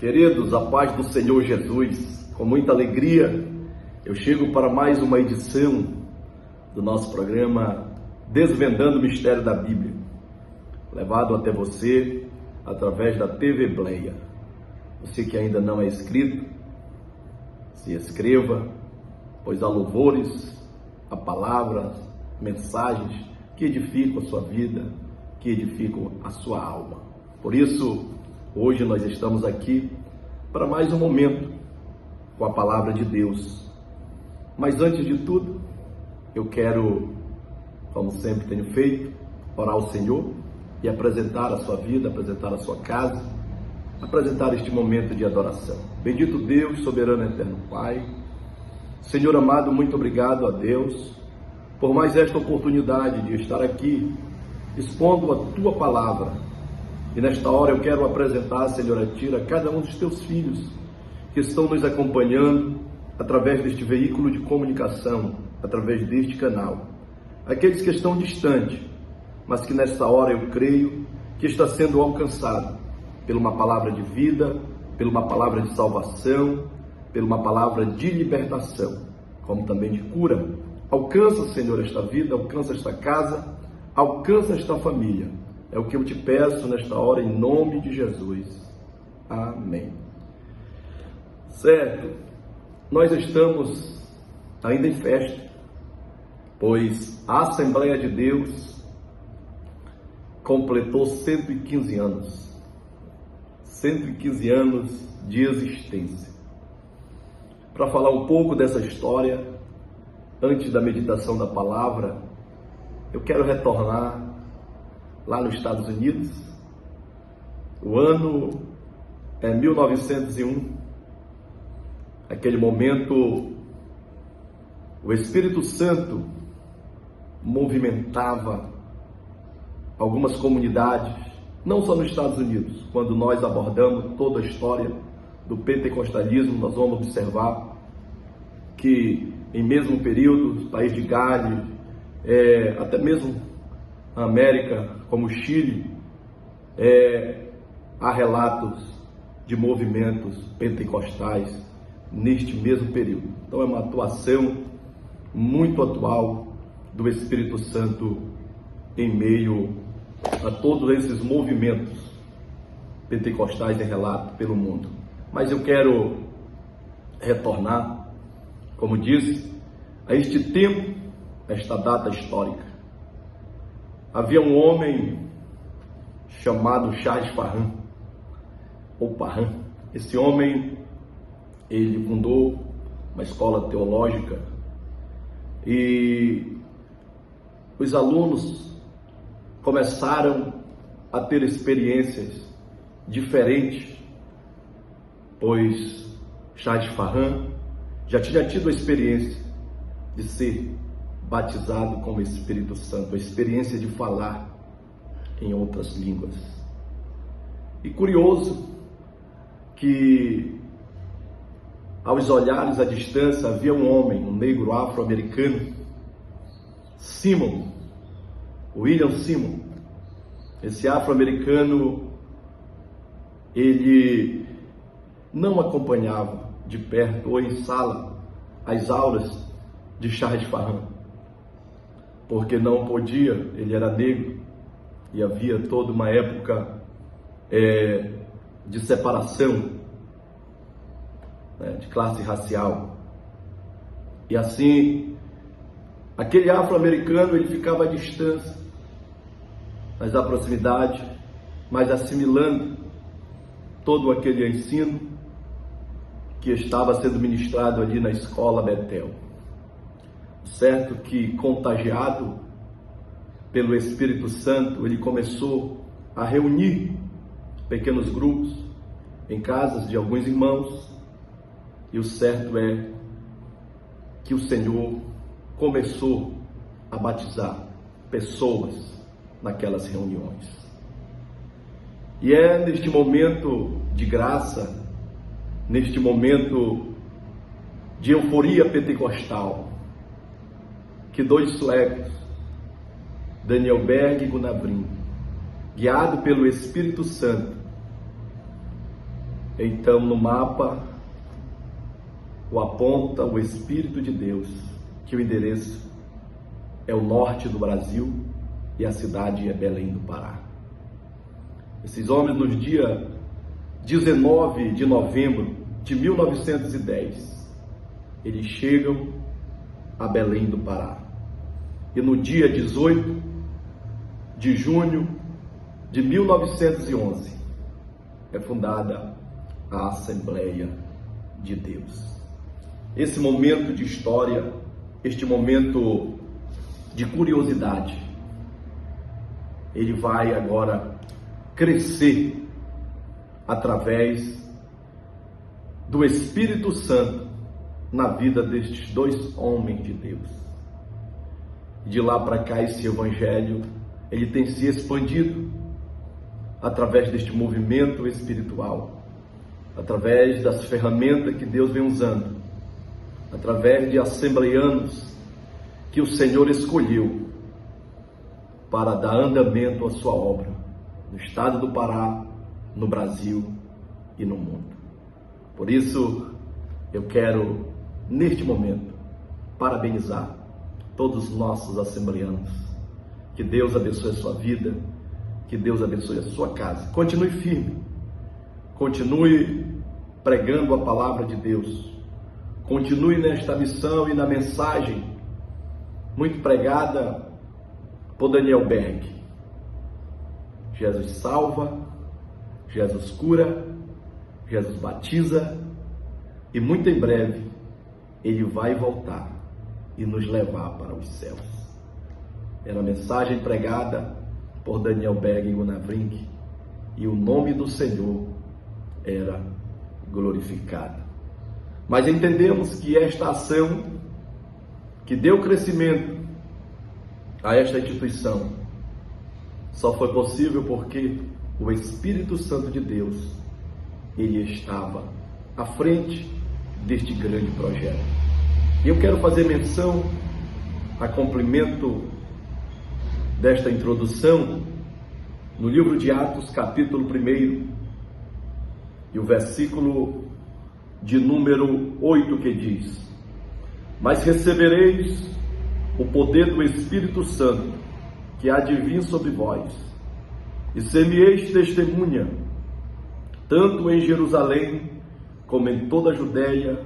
Queridos, a paz do Senhor Jesus, com muita alegria, eu chego para mais uma edição do nosso programa Desvendando o Mistério da Bíblia, levado até você através da TV Bleia. Você que ainda não é inscrito, se inscreva, pois há louvores, há palavras, mensagens que edificam a sua vida, que edificam a sua alma. Por isso, hoje nós estamos aqui para mais um momento com a palavra de Deus. Mas antes de tudo, eu quero, como sempre tenho feito, orar ao Senhor e apresentar a sua vida, apresentar a sua casa, apresentar este momento de adoração. Bendito Deus, soberano e eterno Pai, Senhor amado, muito obrigado a Deus por mais esta oportunidade de estar aqui expondo a Tua palavra. E nesta hora eu quero apresentar, Senhor, a Ti, a cada um dos Teus filhos que estão nos acompanhando através deste veículo de comunicação, através deste canal. Aqueles que estão distantes, mas que nesta hora eu creio que está sendo alcançado por uma palavra de vida, por uma palavra de salvação, por uma palavra de libertação, como também de cura. Alcança, Senhor, esta vida, alcança esta casa, alcança esta família. É o que eu te peço nesta hora, em nome de Jesus. Amém. Certo, nós estamos ainda em festa, pois a Assembleia de Deus completou 115 anos. 115 anos de existência. Para falar um pouco dessa história, antes da meditação da palavra, eu quero retornar lá nos Estados Unidos. O ano é 1901. Naquele momento, o Espírito Santo movimentava algumas comunidades, não só nos Estados Unidos. Quando nós abordamos toda a história do pentecostalismo, nós vamos observar que em mesmo período, país de Gales, até mesmo a América, como o Chile, há relatos de movimentos pentecostais neste mesmo período. Então é uma atuação muito atual do Espírito Santo em meio a todos esses movimentos pentecostais em relato pelo mundo. Mas eu quero retornar, como disse, a este tempo, esta data histórica. Havia um homem chamado Charles Parham, ou Parham. Esse homem, ele fundou uma escola teológica e os alunos começaram a ter experiências diferentes, pois Charles Parham já tinha tido a experiência de ser batizado com o Espírito Santo, a experiência de falar em outras línguas. E curioso que, aos olhares à distância, havia um homem, um negro afro-americano, William Simon. Esse afro-americano, ele não acompanhava de perto ou em sala as aulas de Charles Parham, porque não podia, ele era negro e havia toda uma época de separação, de classe racial. E assim, aquele afro-americano, ele ficava à distância, mas à proximidade, mas assimilando todo aquele ensino que estava sendo ministrado ali na escola Betel. Certo que, contagiado pelo Espírito Santo, ele começou a reunir pequenos grupos em casas de alguns irmãos, e o certo é que o Senhor começou a batizar pessoas naquelas reuniões. E é neste momento de graça, neste momento de euforia pentecostal, que dois suecos, Daniel Berg e Gunnar Bring, guiado pelo Espírito Santo, Então no mapa o aponta o Espírito de Deus, que o endereço é o norte do Brasil e a cidade é Belém do Pará. Esses homens, no dia 19 de novembro de 1910, eles chegam a Belém do Pará. E no dia 18 de junho de 1911 é fundada a Assembleia de Deus. Esse momento de história, este momento de curiosidade, ele vai agora crescer através do Espírito Santo na vida destes dois homens de Deus. De lá para cá, esse evangelho, ele tem se expandido através deste movimento espiritual, através das ferramentas que Deus vem usando, através de assembleianos que o Senhor escolheu para dar andamento à sua obra no estado do Pará, no Brasil e no mundo. Por isso, eu quero, neste momento, parabenizar todos os nossos assembleanos. Que Deus abençoe a sua vida, que Deus abençoe a sua casa. Continue firme, continue pregando a palavra de Deus, continue nesta missão e na mensagem muito pregada por Daniel Berg. Jesus salva, Jesus cura, Jesus batiza e muito em breve ele vai voltar e nos levar para os céus. Era a mensagem pregada por Daniel Berg em Unavring e o nome do Senhor era glorificado. Mas entendemos que esta ação que deu crescimento a esta instituição só foi possível porque o Espírito Santo de Deus, ele estava à frente deste grande projeto. E eu quero fazer menção, a complemento desta introdução, no livro de Atos, capítulo 1, e o versículo de número 8, que diz: mas recebereis o poder do Espírito Santo, que há de vir sobre vós, e ser-me-eis testemunha, tanto em Jerusalém, como em toda a Judéia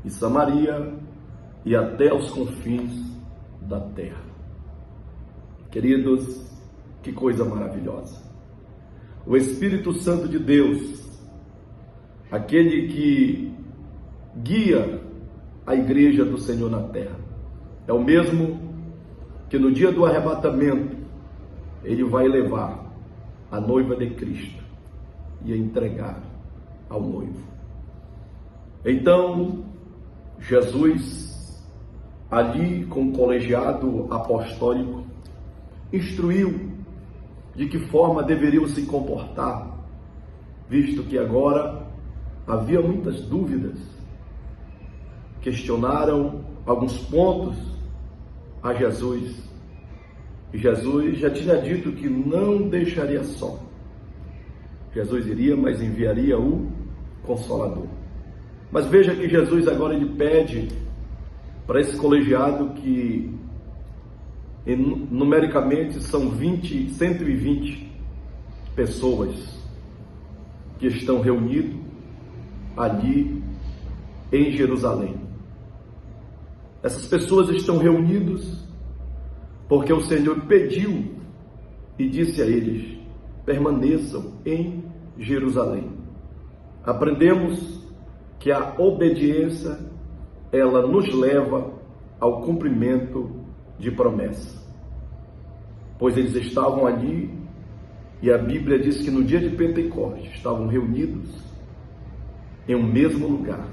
e Samaria, e até aos confins da terra. Queridos, que coisa maravilhosa! O Espírito Santo de Deus, aquele que guia a igreja do Senhor na terra, é o mesmo que no dia do arrebatamento ele vai levar a noiva de Cristo e a entregar ao noivo. Então Jesus, ali com o colegiado apostólico, instruiu de que forma deveriam se comportar, visto que agora havia muitas dúvidas. Questionaram alguns pontos a Jesus, e Jesus já tinha dito que não deixaria só. Jesus iria, mas enviaria o Consolador. Mas veja que Jesus agora ele pede para esse colegiado, que numericamente são 120 pessoas que estão reunidas ali em Jerusalém. Essas pessoas estão reunidas porque o Senhor pediu e disse a eles: permaneçam em Jerusalém. Aprendemos que a obediência, ela nos leva ao cumprimento de promessa. Pois eles estavam ali, e a Bíblia diz que no dia de Pentecostes estavam reunidos em um mesmo lugar.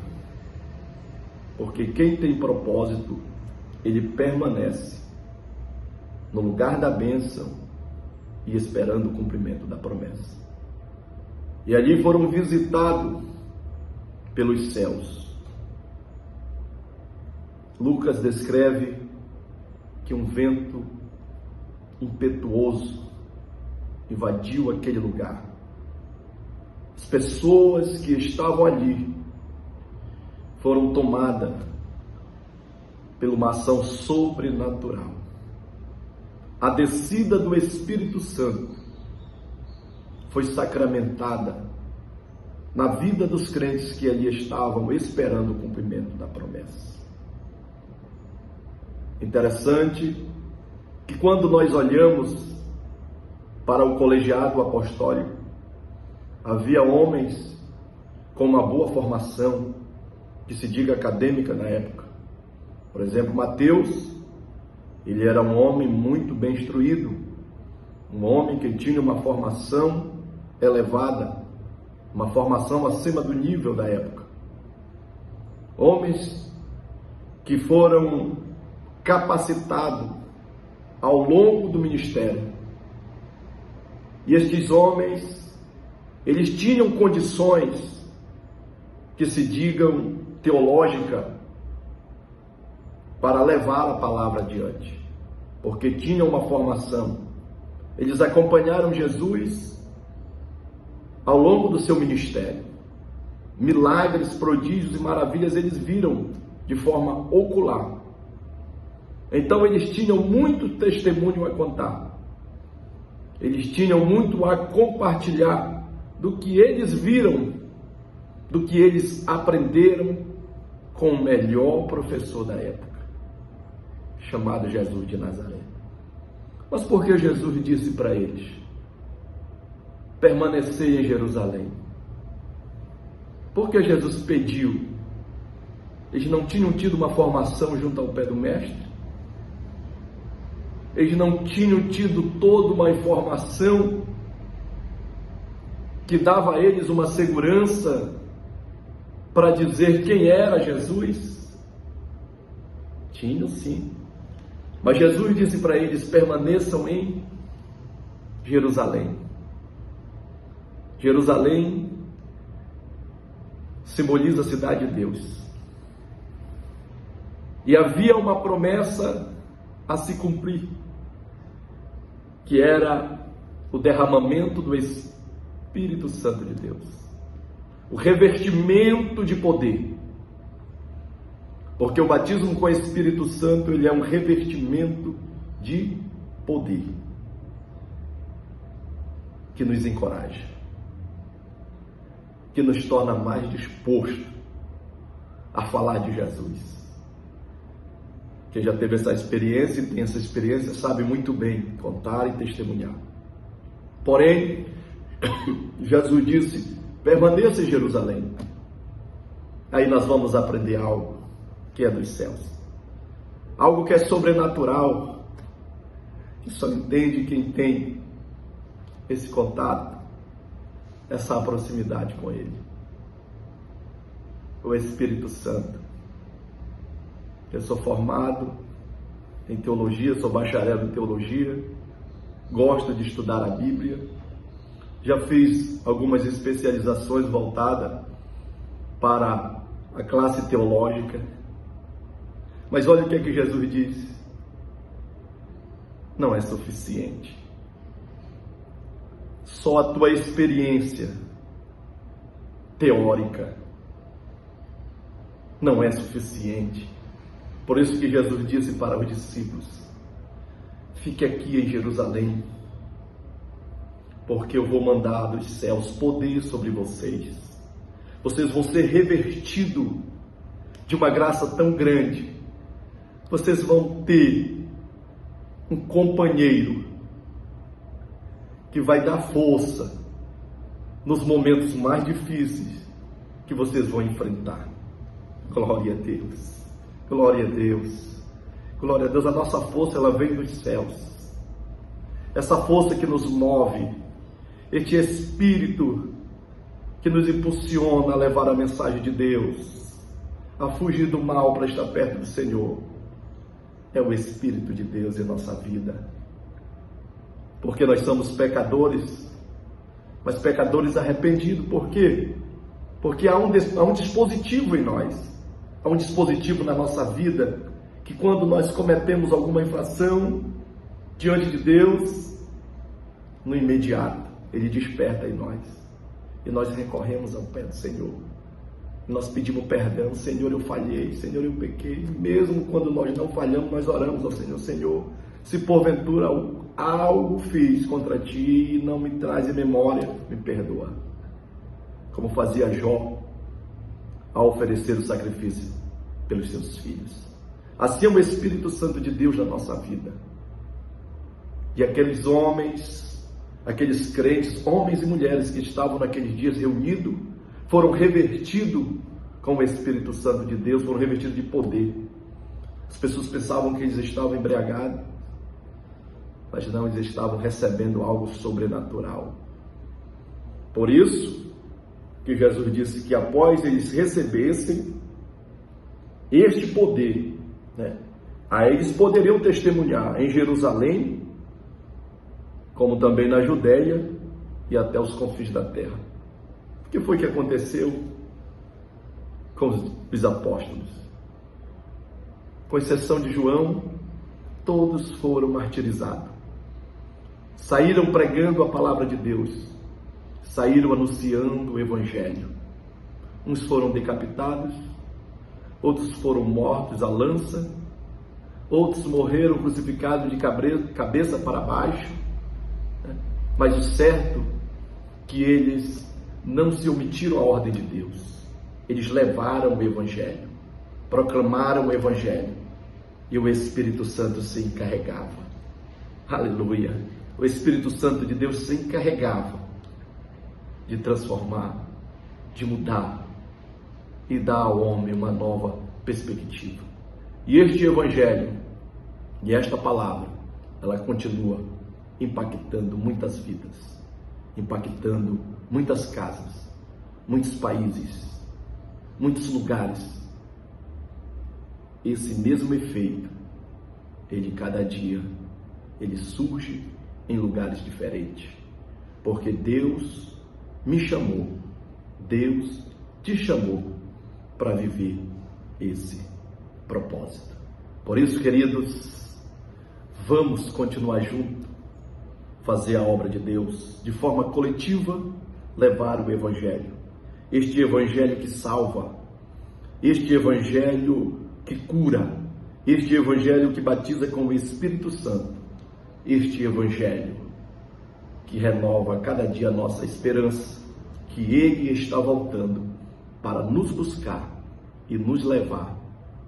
Porque quem tem propósito, ele permanece no lugar da bênção e esperando o cumprimento da promessa. E ali foram visitados pelos céus. Lucas descreve que um vento impetuoso invadiu aquele lugar. As pessoas que estavam ali foram tomadas por uma ação sobrenatural. A descida do Espírito Santo foi sacramentada na vida dos crentes que ali estavam esperando o cumprimento da promessa. Interessante que quando nós olhamos para o colegiado apostólico, havia homens com uma boa formação, que se diga acadêmica na época. Por exemplo, Mateus, ele era um homem muito bem instruído, um homem que tinha uma formação elevada, uma formação acima do nível da época. Homens que foram capacitados ao longo do ministério. E estes homens, eles tinham condições que se digam teológica para levar a palavra adiante, porque tinham uma formação. Eles acompanharam Jesus ao longo do seu ministério. Milagres, prodígios e maravilhas eles viram de forma ocular. Então eles tinham muito testemunho a contar. Eles tinham muito a compartilhar do que eles viram, do que eles aprenderam com o melhor professor da época, chamado Jesus de Nazaré. Mas por que Jesus disse para eles: permanecei em Jerusalém? Porque Jesus pediu? Eles não tinham tido uma formação junto ao pé do mestre? Eles não tinham tido toda uma informação que dava a eles uma segurança para dizer quem era Jesus? Tinham sim. Mas Jesus disse para eles: permaneçam em Jerusalém. Jerusalém simboliza a cidade de Deus. E havia uma promessa a se cumprir, que era o derramamento do Espírito Santo de Deus, o revestimento de poder, porque o batismo com o Espírito Santo, ele é um revestimento de poder, que nos encoraja, que nos torna mais disposto a falar de Jesus. Quem já teve essa experiência e tem essa experiência sabe muito bem contar e testemunhar. Porém, Jesus disse: permaneça em Jerusalém. Aí nós vamos aprender algo que é dos céus, algo que é sobrenatural, que só entende quem tem esse contato, essa proximidade com Ele. O Espírito Santo. Eu sou formado em teologia, sou bacharel em teologia, gosto de estudar a Bíblia, já fiz algumas especializações voltadas para a classe teológica, mas olha o que é que Jesus disse: não é suficiente. Só a tua experiência teórica não é suficiente. Por isso que Jesus disse para os discípulos: fique aqui em Jerusalém, porque eu vou mandar dos céus poder sobre vocês. Vocês vão ser revestidos de uma graça tão grande. Vocês vão ter um companheiro que vai dar força nos momentos mais difíceis que vocês vão enfrentar. Glória a Deus. Glória a Deus. Glória a Deus. A nossa força, ela vem dos céus. Essa força que nos move, este Espírito que nos impulsiona a levar a mensagem de Deus, a fugir do mal para estar perto do Senhor, é o Espírito de Deus em nossa vida. Porque nós somos pecadores, mas pecadores arrependidos. Por quê? Porque há um dispositivo em nós, há um dispositivo na nossa vida, que quando nós cometemos alguma infração diante de Deus, no imediato, Ele desperta em nós. e nós recorremos ao pé do Senhor. Nós pedimos perdão: Senhor, eu falhei, Senhor, eu pequei. Mesmo quando nós não falhamos, nós oramos ao Senhor: Senhor, se porventura algo fiz contra ti e não me traz em memória, me perdoa. Como fazia Jó ao oferecer o sacrifício pelos seus filhos. Assim é o Espírito Santo de Deus na nossa vida. E aqueles homens, aqueles crentes, homens e mulheres que estavam naqueles dias reunidos, foram revertidos com o Espírito Santo de Deus, foram revertidos de poder. As pessoas pensavam que eles estavam embriagados, mas não, eles estavam recebendo algo sobrenatural. Por isso que Jesus disse que após eles recebessem este poder, aí eles poderiam testemunhar em Jerusalém, como também na Judéia e até os confins da terra. O que foi que aconteceu com os apóstolos? Com exceção de João, todos foram martirizados. Saíram pregando a palavra de Deus, saíram anunciando o Evangelho. Uns foram decapitados, outros foram mortos à lança, outros morreram crucificados de cabeça para baixo. Mas o certo é que eles não se omitiram à ordem de Deus. Eles levaram o Evangelho, proclamaram o Evangelho, e o Espírito Santo se encarregava. Aleluia! O Espírito Santo de Deus se encarregava de transformar, de mudar e dar ao homem uma nova perspectiva. E este Evangelho e esta palavra, ela continua impactando muitas vidas, impactando muitas casas, muitos países, muitos lugares. Esse mesmo efeito, ele cada dia, ele surge em lugares diferentes, porque Deus me chamou, Deus te chamou para viver esse propósito. Por isso, queridos, vamos continuar juntos, fazer a obra de Deus de forma coletiva, levar o Evangelho. Este Evangelho que salva, este Evangelho que cura, este Evangelho que batiza com o Espírito Santo, este Evangelho que renova cada dia a nossa esperança, que Ele está voltando para nos buscar e nos levar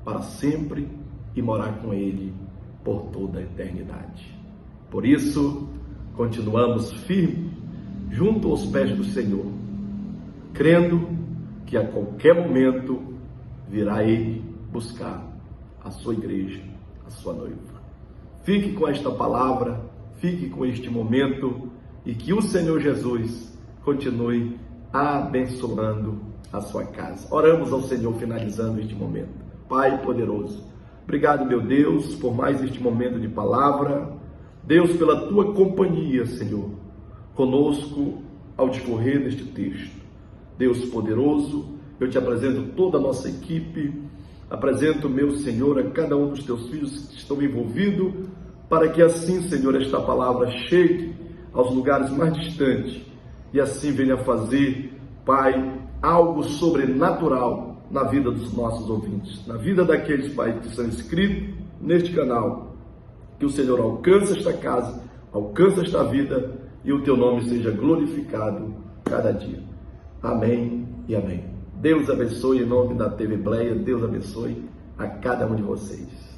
para sempre e morar com Ele por toda a eternidade. Por isso, continuamos firmes junto aos pés do Senhor, crendo que a qualquer momento virá Ele buscar a sua igreja, a sua noiva. Fique com esta palavra, fique com este momento e que o Senhor Jesus continue abençoando a sua casa. Oramos ao Senhor finalizando este momento. Pai poderoso, obrigado, meu Deus, por mais este momento de palavra. Deus, pela tua companhia, Senhor, conosco ao discorrer deste texto. Deus poderoso, eu te apresento toda a nossa equipe, apresento, meu Senhor, a cada um dos teus filhos que estão envolvidos, para que assim, Senhor, esta palavra chegue aos lugares mais distantes e assim venha fazer, Pai, algo sobrenatural na vida dos nossos ouvintes, na vida daqueles, Pai, que são inscritos neste canal. Que o Senhor alcance esta casa, alcance esta vida e o teu nome seja glorificado cada dia. Amém e amém. Deus abençoe em nome da TV Bleia, Deus abençoe a cada um de vocês.